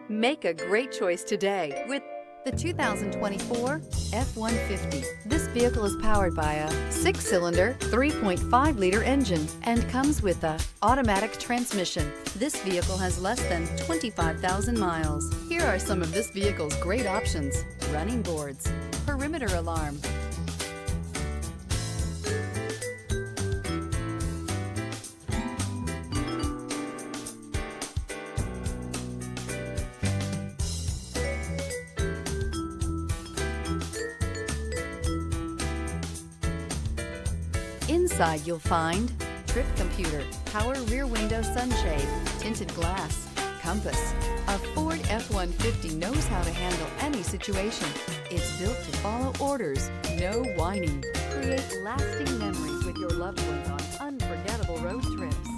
Make a great choice today with the 2024 F-150. This vehicle is powered by a 6-cylinder, 3.5-liter engine and comes with a automatic transmission. This vehicle has less than 25,000 miles. Here are some of this vehicle's great options: running boards, perimeter alarm, Inside you'll find trip computer, power rear window sunshade, tinted glass, compass. A Ford F-150 knows how to handle any situation. It's built to follow orders, no whining. Create lasting memories with your loved ones on unforgettable road trips.